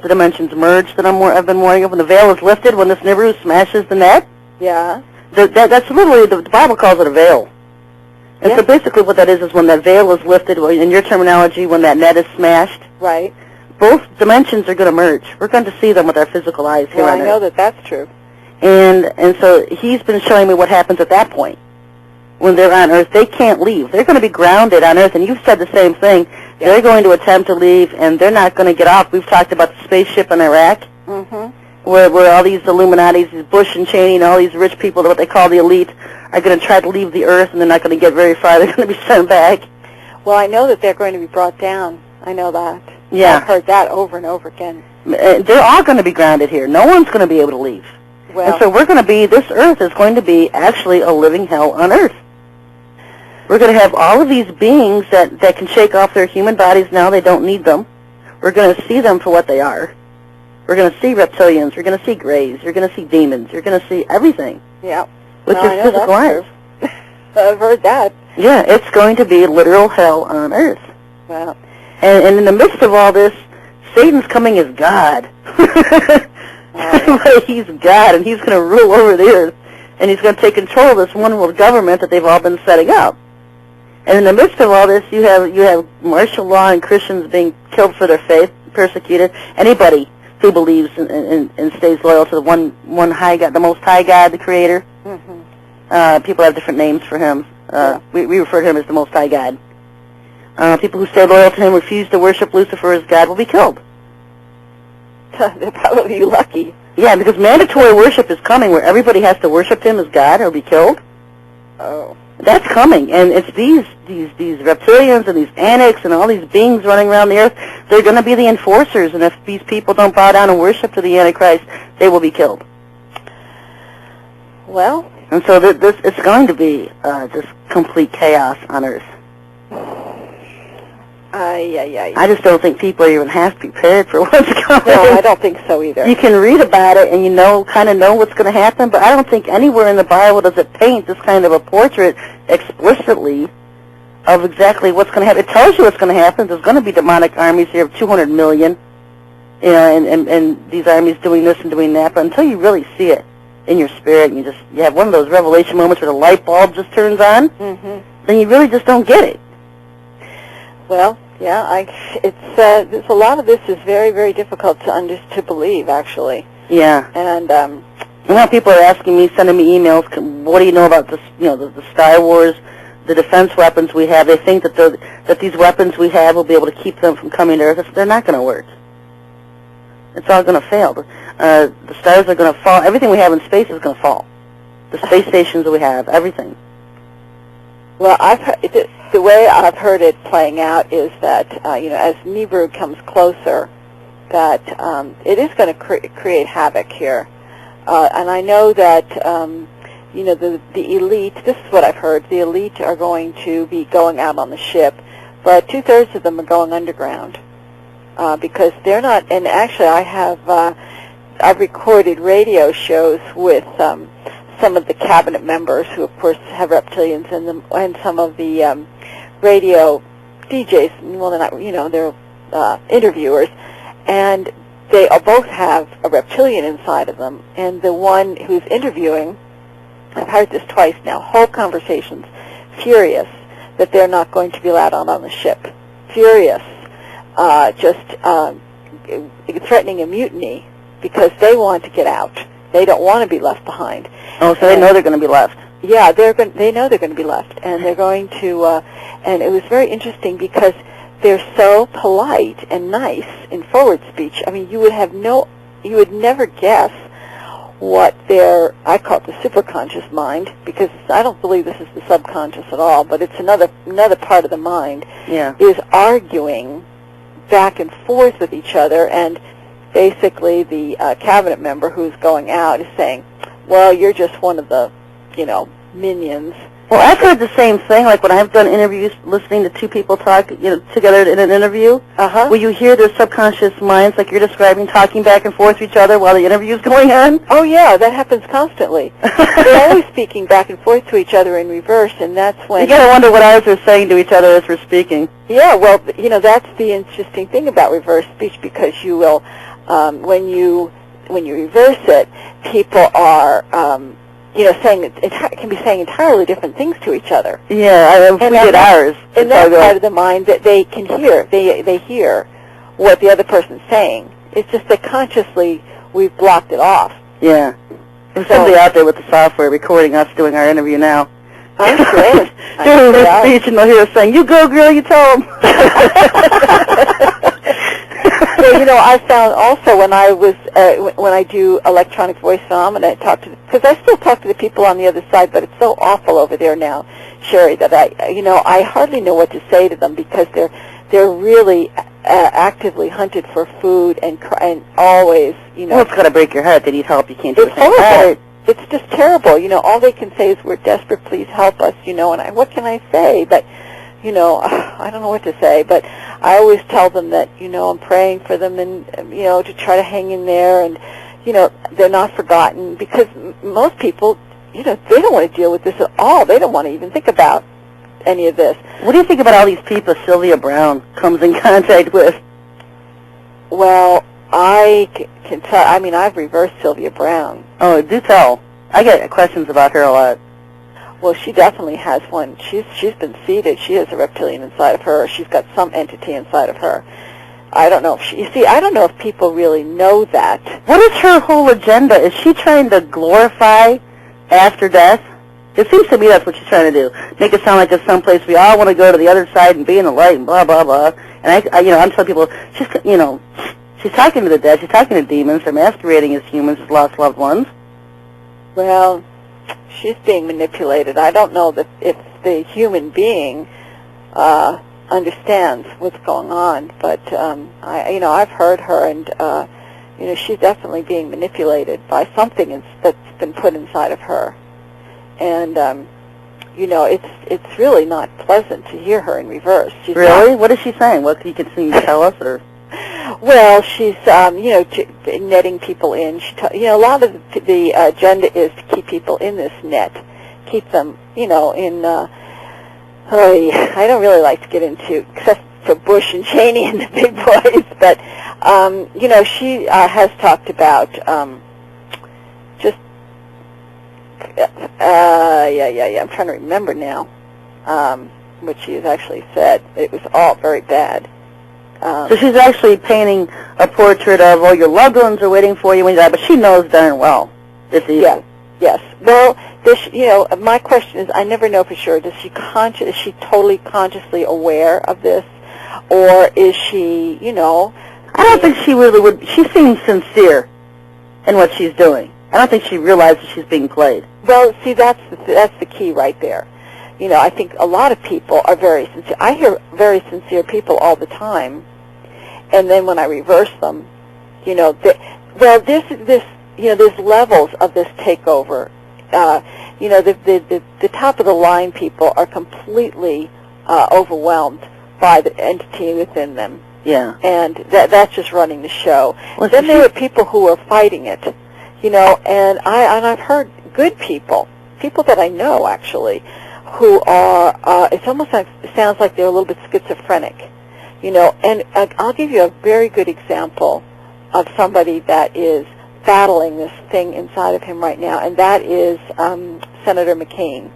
the dimensions merge that I've been warning of. When the veil is lifted, when this Nibiru smashes the net, yeah, that's literally, the Bible calls it a veil. And so basically what that is when that veil is lifted, in your terminology, when that net is smashed, right, both dimensions are going to merge. We're going to see them with our physical eyes here on Earth. I know that that's true. And so he's been showing me what happens at that point. When they're on Earth, they can't leave. They're going to be grounded on Earth, and you've said the same thing. Yeah. They're going to attempt to leave, and they're not going to get off. We've talked about the spaceship in Iraq, where all these Illuminatis, these Bush and Cheney, and all these rich people, what they call the elite, are going to try to leave the Earth, and they're not going to get very far. They're going to be sent back. Well, I know that they're going to be brought down. I know that. Yeah. I've heard that over and over again. They're all going to be grounded here. No one's going to be able to leave. Well, and so we're going to be, this Earth is going to be actually a living hell on Earth. We're going to have all of these beings that can shake off their human bodies now. They don't need them. We're going to see them for what they are. We're going to see reptilians. We're going to see grays. You're going to see demons. You're going to see everything. Yeah. With your physical eyes. I've heard that. Yeah, it's going to be literal hell on Earth. Wow. And in the midst of all this, Satan's coming as God. He's God, and he's going to rule over the Earth. And he's going to take control of this one world government that they've all been setting up. And in the midst of all this, you have martial law and Christians being killed for their faith, persecuted. Anybody who believes and stays loyal to the one high God, the Most High God, the Creator. People have different names for him. We refer to him as the Most High God. People who stay loyal to him, refuse to worship Lucifer as God, will be killed. They're probably lucky. Yeah, because mandatory worship is coming, where everybody has to worship him as God or be killed. Oh. That's coming, and it's these reptilians and these annex and all these beings running around the Earth. They're going to be the enforcers, and if these people don't bow down and worship to the Antichrist, they will be killed. Well. And so it's going to be just complete chaos on Earth. I just don't think people are even half prepared for what's coming. No, I don't think so either. You can read about it and kind of know what's going to happen, but I don't think anywhere in the Bible does it paint this kind of a portrait explicitly of exactly what's going to happen. It tells you what's going to happen. There's going to be demonic armies here of 200 million, and these armies doing this and doing that, but until you really see it in your spirit, and you have one of those revelation moments where the light bulb just turns on, then you really just don't get it. Well, yeah, it's a lot of this is very, very difficult to believe, actually. Yeah. And now people are asking me, sending me emails. What do you know about this? The Star Wars, the defense weapons we have. They think that these weapons we have will be able to keep them from coming to Earth. They're not going to work. It's all going to fail. The stars are going to fall. Everything we have in space is going to fall. The space stations that we have, everything. Well, the way I've heard it playing out is that, as Nibiru comes closer, that it is going to create havoc here. And I know that, the elite, this is what I've heard, the elite are going to be going out on the ship, but 2/3 of them are going underground because they're not, and actually I've recorded radio shows with some of the cabinet members who, of course, have reptilians in them, and some of the radio DJs. Well, they're not, they're interviewers, and they both have a reptilian inside of them. And the one who's interviewing, I've heard this twice now, whole conversations, furious that they're not going to be allowed out on the ship. Furious, threatening a mutiny because they want to get out. They don't want to be left behind. Oh, so they know they're going to be left. Yeah, they know they're going to be left, and they're going to. And it was very interesting because they're so polite and nice in forward speech. I mean, you would never guess what I call it the superconscious mind, because I don't believe this is the subconscious at all, but it's another part of the mind. Yeah. Is arguing back and forth with each other, and basically the cabinet member who's going out is saying, well, you're just one of the, minions. Well, I've heard the same thing, like when I've done interviews, listening to two people talk, together in an interview, where you hear their subconscious minds, like you're describing, talking back and forth to each other while the interview's going on. Oh, yeah, that happens constantly. They're always speaking back and forth to each other in reverse, and that's when... You gotta wonder what ours are saying to each other as we're speaking. Yeah, well, that's the interesting thing about reverse speech, because you will when you reverse it, people are saying it can be saying entirely different things to each other. Yeah, we did ours. And that part of the mind that they can hear, they hear what the other person's saying. It's just that consciously we've blocked it off. Yeah. There's somebody out there with the software recording us doing our interview now. I'm sure. Doing this speech, and they'll hear us saying, "You go, girl, you tell them." Well, I found also when I do electronic voice phenomena, because I still talk to the people on the other side, but it's so awful over there now, Sherry, that I hardly know what to say to them because they're really actively hunted for food and always, Well, it's got to break your heart. They need help. You can't do anything. It's horrible. It's just terrible. All they can say is, "We're desperate. Please help us." And what can I say? But I don't know what to say. But I always tell them that I'm praying for them and to try to hang in there, and they're not forgotten, because most people they don't want to deal with this at all. They don't want to even think about any of this. What do you think about all these people Sylvia Brown comes in contact with? Well, I can tell. I mean, I've reversed Sylvia Brown. Oh, do tell. I get questions about her a lot. Well, she definitely has one. She's been seeded. She has a reptilian inside of her. She's got some entity inside of her. I don't know if I don't know if people really know that. What is her whole agenda? Is she trying to glorify after death? It seems to me that's what she's trying to do. Make it sound like there's someplace we all want to go to the other side and be in the light and blah, blah, blah. And I'm telling people, she's talking to the dead. She's talking to demons. They're masquerading as humans as lost loved ones. Well, she's being manipulated. I don't know that if the human being understands what's going on, but I've heard her, and she's definitely being manipulated by something that's been put inside of her. And it's really not pleasant to hear her in reverse. She's really? What is she saying? What can you tell us? Or well, she's netting people in. A lot of the agenda is to keep people in this net, keep them in. I don't really like to get into, except for Bush and Cheney and the big boys, but she has talked about just I'm trying to remember now what she has actually said. It was all very bad. So she's actually painting a portrait of, your loved ones are waiting for you when you die, but she knows darn well it's evil. Yes. Well, my question is, I never know for sure. Is she totally consciously aware of this, or is she, I don't think she really would. She seems sincere in what she's doing. I don't think she realizes she's being played. Well, see, that's the key right there. I think a lot of people are very sincere. I hear very sincere people all the time, and then when I reverse them, there's levels of this takeover. The top of the line people are completely overwhelmed by the entity within them. Yeah. And that's just running the show. Well, then there are people who are fighting it, and I've heard good people that I know actually, who are, it's almost like, it sounds like they're a little bit schizophrenic, and I'll give you a very good example of somebody that is battling this thing inside of him right now, and that is Senator McCain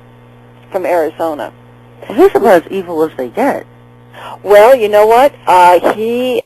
from Arizona. Well, he's about as evil as they get. Well, you know what? He